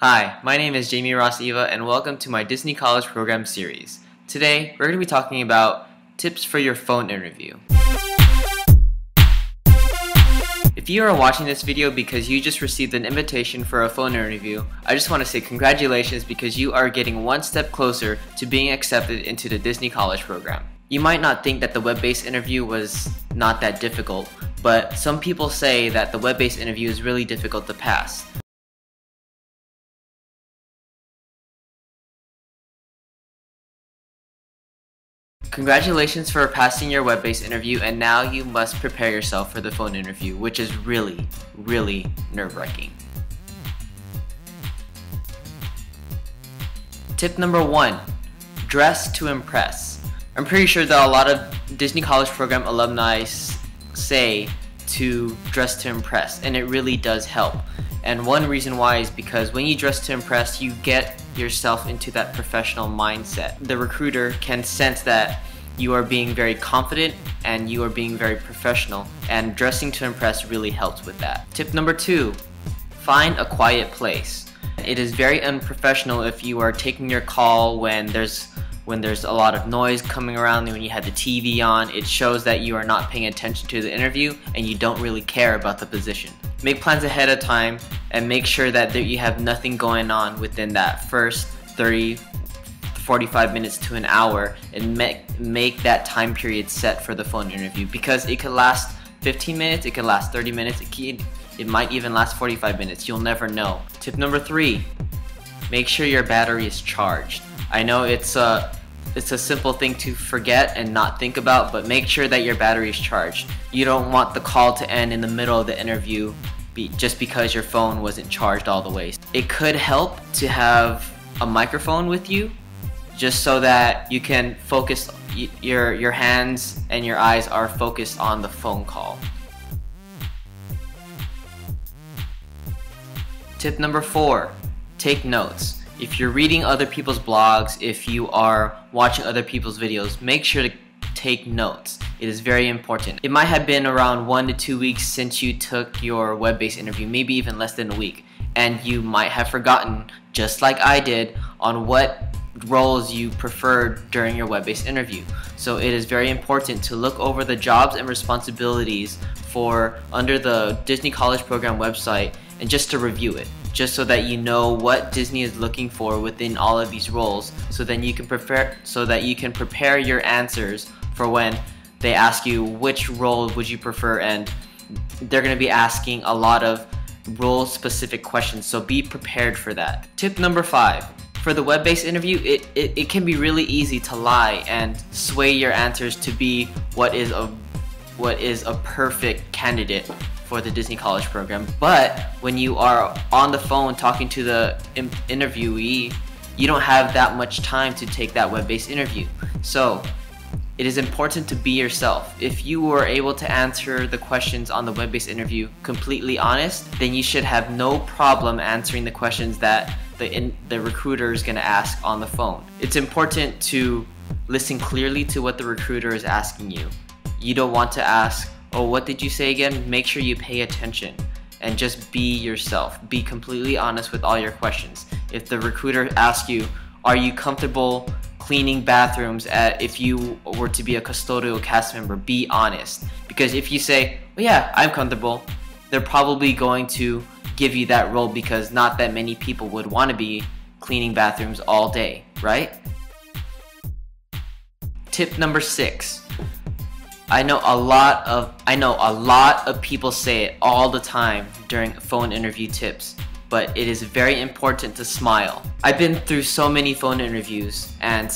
Hi, my name is Jayme and welcome to my Disney College Program series. Today, we're going to be talking about tips for your phone interview. If you are watching this video because you just received an invitation for a phone interview, I just want to say congratulations because you are getting one step closer to being accepted into the Disney College Program. You might not think that the web-based interview was not that difficult, but some people say that the web-based interview is really difficult to pass. Congratulations for passing your web-based interview, and now you must prepare yourself for the phone interview, which is really nerve-wracking. Tip number 1, dress to impress. I'm pretty sure that a lot of Disney College Program alumni say to dress to impress, and it really does help. And one reason why is because when you dress to impress, you get yourself into that professional mindset. The recruiter can sense that you are being very confident and you are being very professional, and dressing to impress really helps with that. Tip number 2, find a quiet place. It is very unprofessional if you are taking your call when there's a lot of noise coming around, when you have the TV on. It shows that you are not paying attention to the interview and you don't really care about the position. Make plans ahead of time and make sure that you have nothing going on within that first 45 minutes to an hour, and make that time period set for the phone interview, because it could last 15 minutes, it could last 30 minutes, it might even last 45 minutes. You'll never know. Tip number 3, make sure your battery is charged. I know it's a simple thing to forget and not think about, but make sure that your battery is charged. You don't want the call to end in the middle of the interview just because your phone wasn't charged all the way. It could help to have a microphone with you, just so that you can focus, your hands and your eyes are focused on the phone call. Tip number 4, take notes. If you're reading other people's blogs, if you are watching other people's videos, make sure to take notes. It is very important. It might have been around 1 to 2 weeks since you took your web-based interview, maybe even less than a week, and you might have forgotten, just like I did, on what roles you preferred during your web-based interview. So it is very important to look over the jobs and responsibilities under the Disney College Program website, and just to review it, just so that you know what Disney is looking for within all of these roles, so then you can prepare your answers for when they ask you which role would you prefer, and they're going to be asking a lot of role specific questions, so be prepared for that. Tip number 5, for the web-based interview, it can be really easy to lie and sway your answers to be what is a perfect candidate for the Disney College Program. But when you are on the phone talking to the interviewee, you don't have that much time to take that web-based interview. So it is important to be yourself. If you were able to answer the questions on the web-based interview completely honest, then you should have no problem answering the questions that the recruiter is going to ask on the phone. It's important to listen clearly to what the recruiter is asking you. You don't want to ask, "Oh, what did you say again?" Make sure you pay attention and just be yourself. Be completely honest with all your questions. If the recruiter asks you, "Are you comfortable cleaning bathrooms if you were to be a custodial cast member?" Be honest. Because if you say, "Well, yeah, I'm comfortable," they're probably going to give you that role, because not that many people would want to be cleaning bathrooms all day, right? Tip number 6. I know a lot of people say it all the time during phone interview tips, but it is very important to smile. I've been through so many phone interviews, and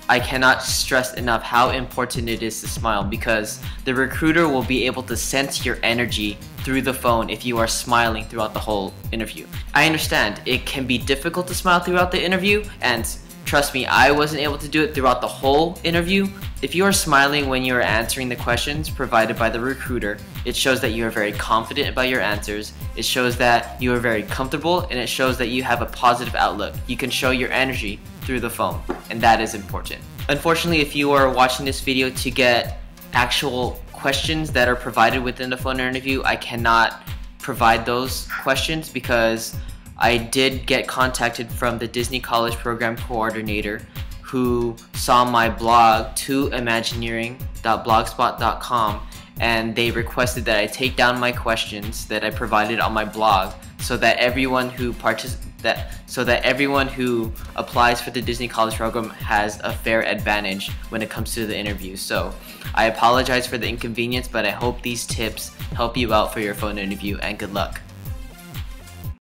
I cannot stress enough how important it is to smile, because the recruiter will be able to sense your energy through the phone if you are smiling throughout the whole interview. I understand it can be difficult to smile throughout the interview, and trust me, I wasn't able to do it throughout the whole interview. If you are smiling when you are answering the questions provided by the recruiter, it shows that you are very confident about your answers, it shows that you are very comfortable, and it shows that you have a positive outlook. You can show your energy through the phone, and that is important. Unfortunately, if you are watching this video to get actual questions that are provided within the phone interview, I cannot provide those questions because I did get contacted from the Disney College Program Coordinator who saw my blog to Imagineering.blogspot.com, and they requested that I take down my questions that I provided on my blog so that everyone who applies for the Disney College program has a fair advantage when it comes to the interview. So I apologize for the inconvenience, but I hope these tips help you out for your phone interview, and good luck.